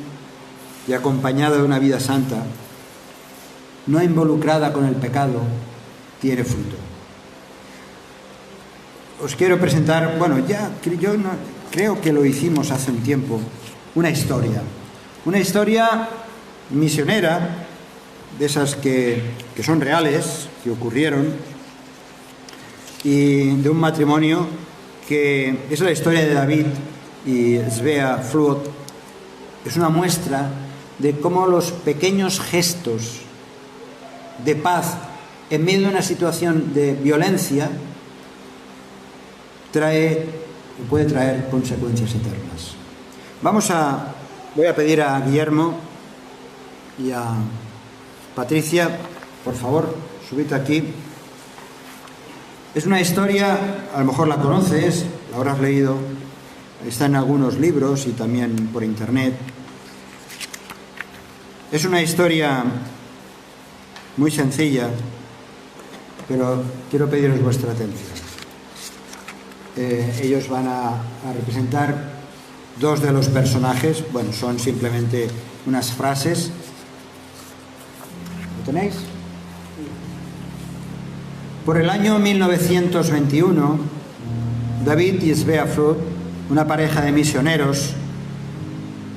y acompañada de una vida santa, no involucrada con el pecado, tiene fruto. Os quiero presentar, yo creo que lo hicimos hace un tiempo, una historia misionera, de esas que son reales, que ocurrieron, y de un matrimonio que es la historia de David y Svea Flood. Es una muestra de cómo los pequeños gestos de paz en medio de una situación de violencia puede traer consecuencias eternas. Voy a pedir a Guillermo y a Patricia, por favor, subid aquí. Es una historia, a lo mejor la conoces, la habrás leído, está en algunos libros y también por internet. Es una historia muy sencilla, pero quiero pediros vuestra atención. Ellos van a representar dos de los personajes. Bueno, son simplemente unas frases. ¿Lo tenéis? Por el año 1921, David y Svea Flood, una pareja de misioneros,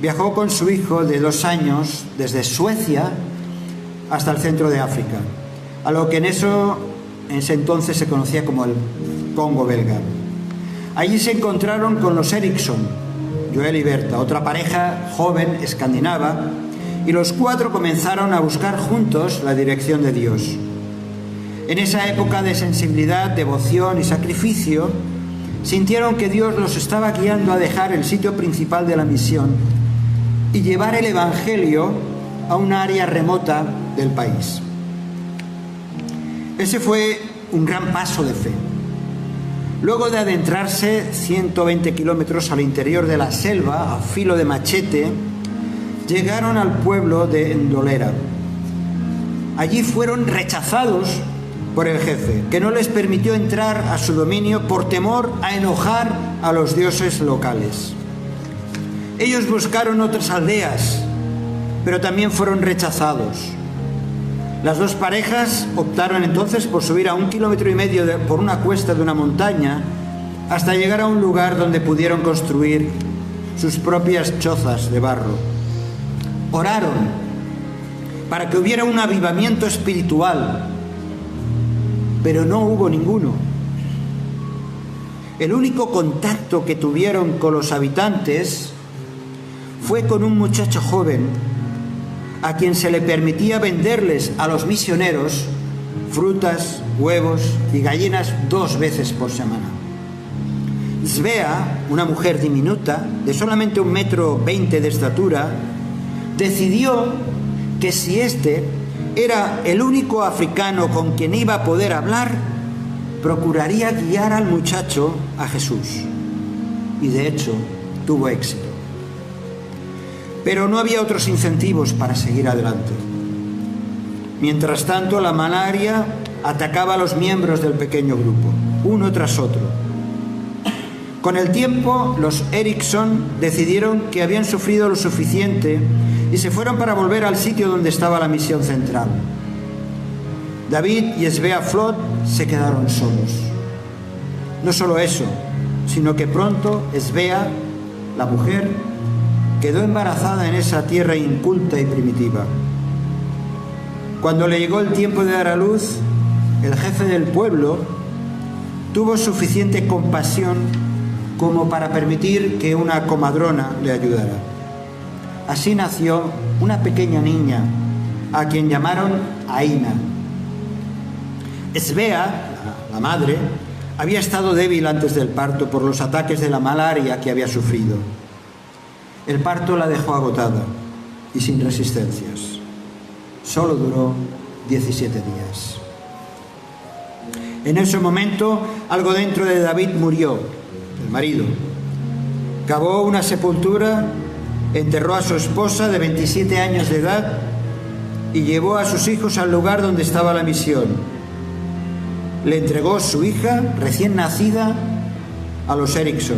viajó con su hijo de 2 años desde Suecia hasta el centro de África, a lo que en ese entonces se conocía como el Congo belga. Allí se encontraron con los Eriksson, Joel y Berta, otra pareja joven escandinava, y los 4 comenzaron a buscar juntos la dirección de Dios. En esa época de sensibilidad, devoción y sacrificio, sintieron que Dios los estaba guiando a dejar el sitio principal de la misión y llevar el Evangelio a un área remota del país. Ese fue un gran paso de fe. Luego de adentrarse 120 kilómetros al interior de la selva, a filo de machete, llegaron al pueblo de Ndolera. Allí fueron rechazados por el jefe, que no les permitió entrar a su dominio por temor a enojar a los dioses locales. Ellos buscaron otras aldeas, pero también fueron rechazados. Las 2 parejas optaron entonces por subir a 1,5 kilómetros por una cuesta de una montaña hasta llegar a un lugar donde pudieron construir sus propias chozas de barro. Oraron para que hubiera un avivamiento espiritual, pero no hubo ninguno. El único contacto que tuvieron con los habitantes fue con un muchacho joven a quien se le permitía venderles a los misioneros frutas, huevos y gallinas 2 veces por semana. Svea, una mujer diminuta, de solamente 1,20 metros de estatura, decidió que si este era el único africano con quien iba a poder hablar, procuraría guiar al muchacho a Jesús. Y de hecho, tuvo éxito. Pero no había otros incentivos para seguir adelante. Mientras tanto, la malaria atacaba a los miembros del pequeño grupo, uno tras otro. Con el tiempo, los Eriksson decidieron que habían sufrido lo suficiente y se fueron para volver al sitio donde estaba la misión central. David y Svea Flood se quedaron solos. No solo eso, sino que pronto Svea, la mujer, quedó embarazada en esa tierra inculta y primitiva. Cuando le llegó el tiempo de dar a luz, el jefe del pueblo tuvo suficiente compasión como para permitir que una comadrona le ayudara. Así nació una pequeña niña, a quien llamaron Aina. Svea, la madre, había estado débil antes del parto por los ataques de la malaria que había sufrido. El parto la dejó agotada y sin resistencias. Solo duró 17 días. En ese momento, algo dentro de David murió, el marido. Cavó una sepultura, enterró a su esposa de 27 años de edad y llevó a sus hijos al lugar donde estaba la misión. Le entregó su hija recién nacida a los Eriksson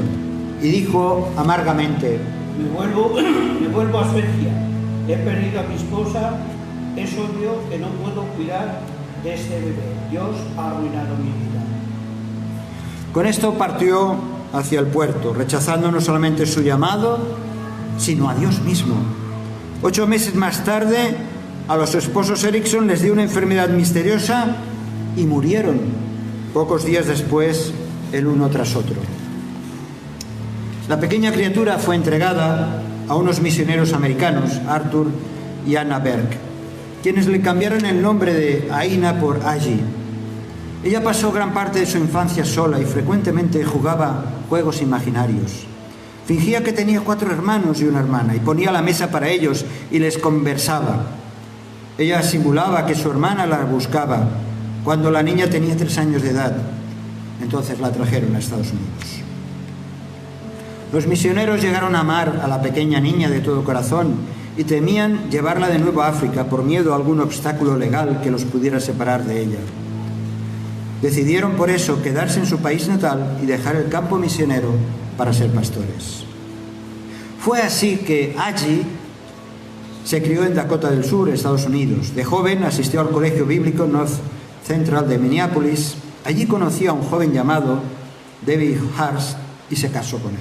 y dijo amargamente: Me vuelvo a Suecia. He perdido a mi esposa. Es obvio que no puedo cuidar de este bebé. Dios ha arruinado mi vida. Con esto partió hacia el puerto, rechazando no solamente su llamado, sino a Dios mismo. 8 meses más tarde, a los esposos Eriksson les dio una enfermedad misteriosa y murieron. Pocos días después, el uno tras otro. La pequeña criatura fue entregada a unos misioneros americanos, Arthur y Anna Berg, quienes le cambiaron el nombre de Aina por Aggie. Ella pasó gran parte de su infancia sola y frecuentemente jugaba juegos imaginarios. Fingía que tenía 4 hermanos y una hermana y ponía la mesa para ellos y les conversaba. Ella simulaba que su hermana la buscaba cuando la niña tenía 3 años de edad. Entonces la trajeron a Estados Unidos. Los misioneros llegaron a amar a la pequeña niña de todo corazón y temían llevarla de nuevo a África por miedo a algún obstáculo legal que los pudiera separar de ella. Decidieron por eso quedarse en su país natal y dejar el campo misionero para ser pastores. Fue así que Aggie se crió en Dakota del Sur, Estados Unidos. De joven asistió al colegio bíblico North Central de Minneapolis. Allí conoció a un joven llamado David Hurst y se casó con él.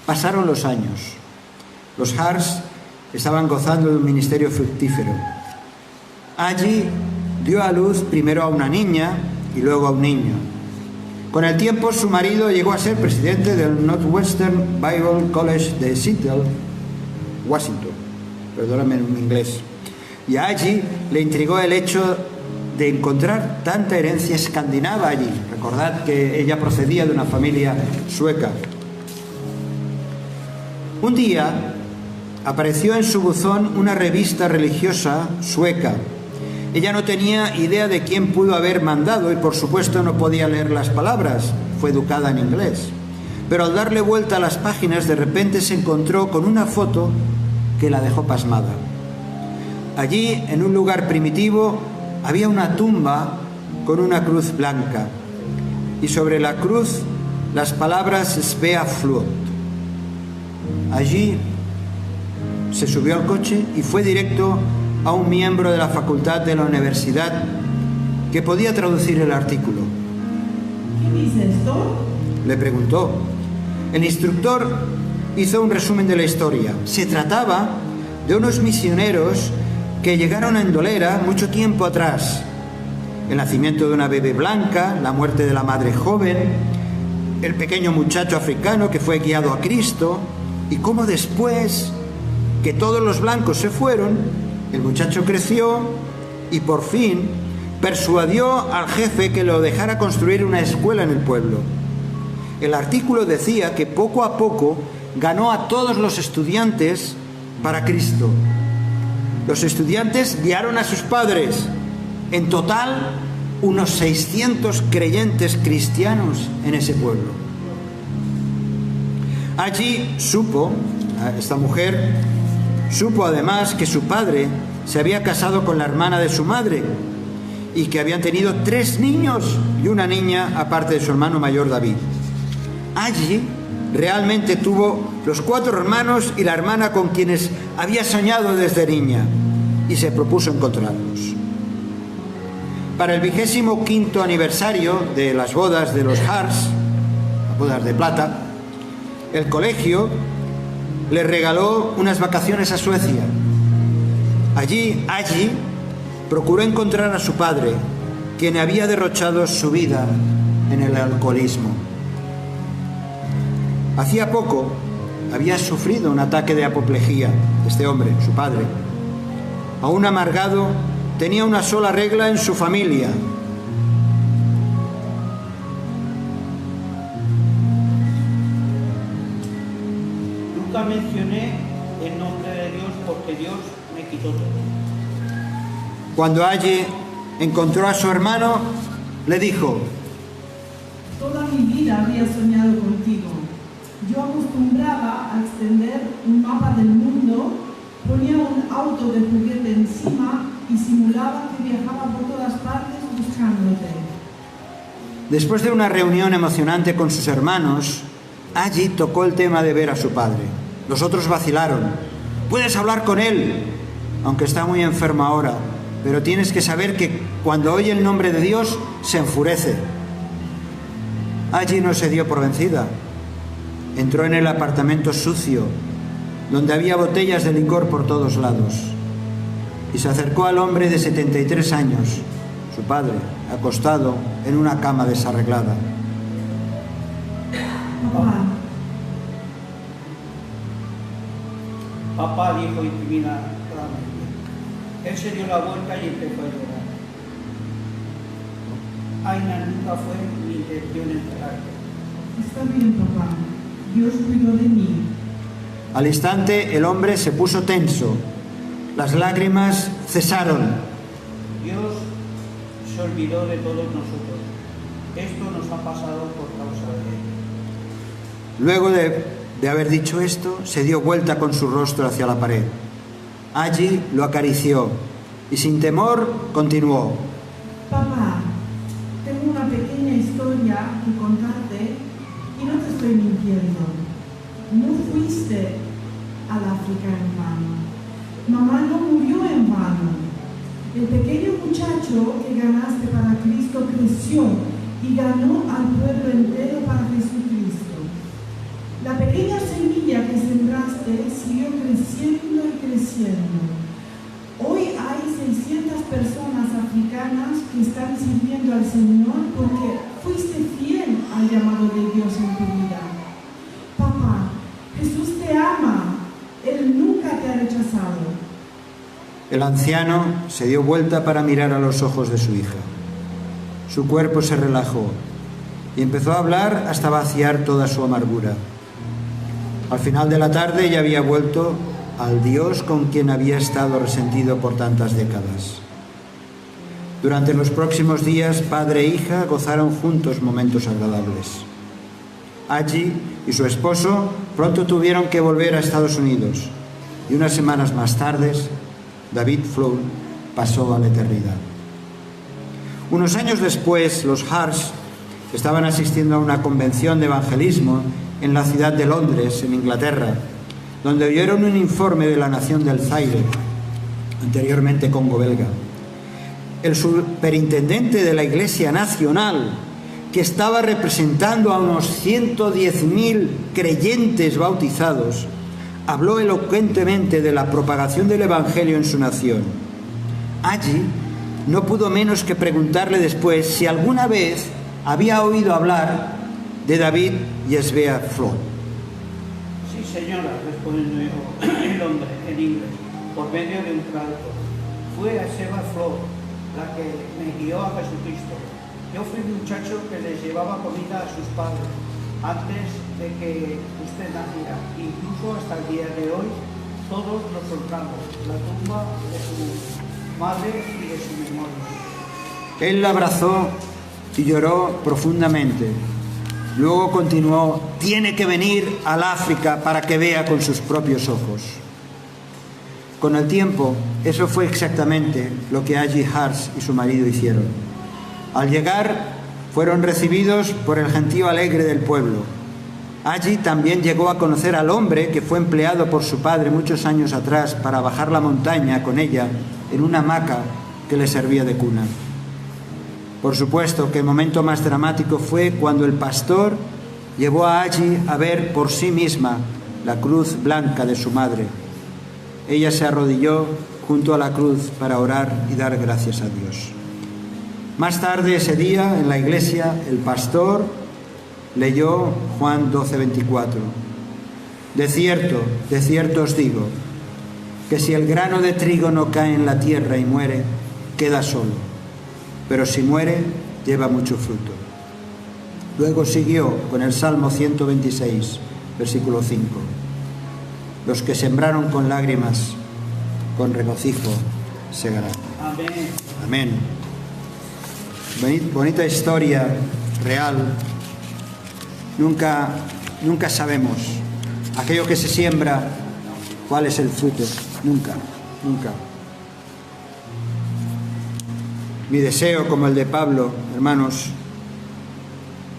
Pasaron los años. Los Hurst estaban gozando de un ministerio fructífero. Aggie dio a luz primero a una niña y luego a un niño. Con el tiempo, su marido llegó a ser presidente del Northwestern Bible College de Seattle, Washington. Perdóname en inglés. Y a Aggie le intrigó el hecho de encontrar tanta herencia escandinava allí. Recordad que ella procedía de una familia sueca. Un día apareció en su buzón una revista religiosa sueca. Ella no tenía idea de quién pudo haber mandado y por supuesto no podía leer las palabras. Fue educada en inglés. Pero al darle vuelta a las páginas, de repente se encontró con una foto que la dejó pasmada. Allí, en un lugar primitivo, había una tumba con una cruz blanca y sobre la cruz las palabras Svea Flut. Allí se subió al coche y fue directo a un miembro de la facultad de la universidad que podía traducir el artículo. ¿Qué dice esto? Le preguntó. El instructor hizo un resumen de la historia. Se trataba de unos misioneros que llegaron a Endolera mucho tiempo atrás. El nacimiento de una bebé blanca, la muerte de la madre joven, el pequeño muchacho africano que fue guiado a Cristo, y cómo después que todos los blancos se fueron, el muchacho creció y por fin persuadió al jefe que lo dejara construir una escuela en el pueblo. El artículo decía que poco a poco ganó a todos los estudiantes para Cristo. Los estudiantes guiaron a sus padres. En total, unos 600 creyentes cristianos en ese pueblo. Allí esta mujer supo además que su padre se había casado con la hermana de su madre y que habían tenido 3 niños y una niña aparte de su hermano mayor David. Allí realmente tuvo los 4 hermanos y la hermana con quienes había soñado desde niña y se propuso encontrarlos. Para el 25º aniversario de las bodas de los Hurst, las bodas de plata, el colegio le regaló unas vacaciones a Suecia. Allí procuró encontrar a su padre, quien había derrochado su vida en el alcoholismo. Hacía poco había sufrido un ataque de apoplejía. Este hombre, su padre, aún amargado, tenía una sola regla en su familia: nunca mencioné el nombre de Dios porque Dios me quitó todo. Cuando Aggie encontró a su hermano, le dijo: Toda mi vida había soñado contigo. Yo acostumbraba a extender un mapa del mundo, ponía un auto de juguete encima y simulaba que viajaba por todas partes buscándote. Después de una reunión emocionante con sus hermanos, Aggie tocó el tema de ver a su padre. Los otros vacilaron. Puedes hablar con él, aunque está muy enfermo ahora, pero tienes que saber que cuando oye el nombre de Dios se enfurece. Aggie no se dio por vencida. Entró en el apartamento sucio, donde había botellas de licor por todos lados, y se acercó al hombre de 73 años, su padre, acostado en una cama desarreglada. Papá, dijo intimidadamente. Él se dio la vuelta y empezó a llorar. Aina, nunca fue mi intención enterrarte. Está bien, papá. Dios cuidó de mí. Al instante el hombre se puso tenso. Las lágrimas cesaron. Dios se olvidó de todos nosotros. Esto nos ha pasado por causa de él. Luego de haber dicho esto, se dio vuelta con su rostro hacia la pared. Allí lo acarició y sin temor continuó. Papá, tengo una pequeña historia que contarte y no te estoy mintiendo. No fuiste al África en vano. Mamá no murió en vano. El pequeño muchacho que ganaste para Cristo creció y ganó al pueblo entero para Jesucristo. La pequeña semilla que sembraste siguió creciendo y creciendo. Hoy hay 600 personas africanas que están sirviendo al Señor porque fuiste fiel al llamado de Dios en tu vida. Papá, Jesús te ama. Él nunca te ha rechazado. El anciano se dio vuelta para mirar a los ojos de su hija. Su cuerpo se relajó y empezó a hablar hasta vaciar toda su amargura. Al final de la tarde ya había vuelto al Dios con quien había estado resentido por tantas décadas. Durante los próximos días, padre e hija gozaron juntos momentos agradables. Allí y su esposo pronto tuvieron que volver a Estados Unidos y unas semanas más tarde, David Flood pasó a la eternidad. Unos años después, los Hars estaban asistiendo a una convención de evangelismo en la ciudad de Londres, en Inglaterra, donde oyeron un informe de la nación del Zaire, anteriormente Congo belga. El superintendente de la Iglesia Nacional, que estaba representando a unos 110.000 creyentes bautizados, habló elocuentemente de la propagación del Evangelio en su nación. Allí no pudo menos que preguntarle después si alguna vez había oído hablar de David y Svea Flood. Sí, señora, respondió el hombre en inglés, por medio de un traductor. Fue a Svea Flood la que me guió a Jesucristo. Yo fui un muchacho que les llevaba comida a sus padres antes de que usted naciera. Incluso hasta el día de hoy, todos nos honramos la tumba de su madre y de su memoria. Él la abrazó y lloró profundamente. Luego continuó: tiene que venir al África para que vea con sus propios ojos. Con el tiempo, eso fue exactamente lo que Aggie Hars y su marido hicieron. Al llegar, fueron recibidos por el gentío alegre del pueblo. Allí también llegó a conocer al hombre que fue empleado por su padre muchos años atrás para bajar la montaña con ella en una hamaca que le servía de cuna. Por supuesto que el momento más dramático fue cuando el pastor llevó a Aggie a ver por sí misma la cruz blanca de su madre. Ella se arrodilló junto a la cruz para orar y dar gracias a Dios. Más tarde ese día, en la iglesia, el pastor leyó Juan 12:24. De cierto os digo, que si el grano de trigo no cae en la tierra y muere, queda solo, pero si muere, lleva mucho fruto. Luego siguió con el Salmo 126, versículo 5. Los que sembraron con lágrimas, con regocijo segarán. Amén. Amén. Bonita historia real. Nunca sabemos aquello que se siembra, cuál es el fruto. Nunca. Mi deseo, como el de Pablo, hermanos,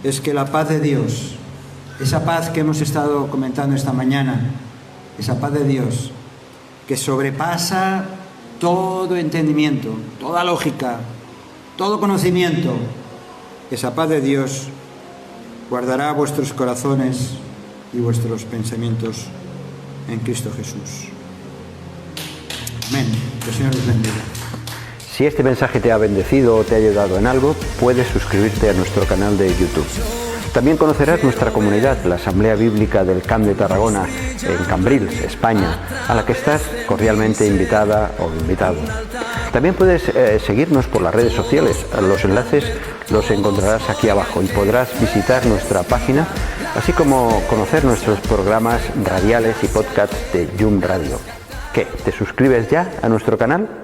es que la paz de Dios, esa paz que hemos estado comentando esta mañana, esa paz de Dios, que sobrepasa todo entendimiento, toda lógica, todo conocimiento, esa paz de Dios guardará vuestros corazones y vuestros pensamientos en Cristo Jesús. Amén. Que el Señor os bendiga. Si este mensaje te ha bendecido o te ha ayudado en algo, puedes suscribirte a nuestro canal de YouTube. También conocerás nuestra comunidad, la Asamblea Bíblica del Camp de Tarragona, en Cambrils, España, a la que estás cordialmente invitada o invitado. También puedes seguirnos por las redes sociales. Los enlaces los encontrarás aquí abajo y podrás visitar nuestra página, así como conocer nuestros programas radiales y podcasts de Yum Radio. ¿Qué? ¿Te suscribes ya a nuestro canal?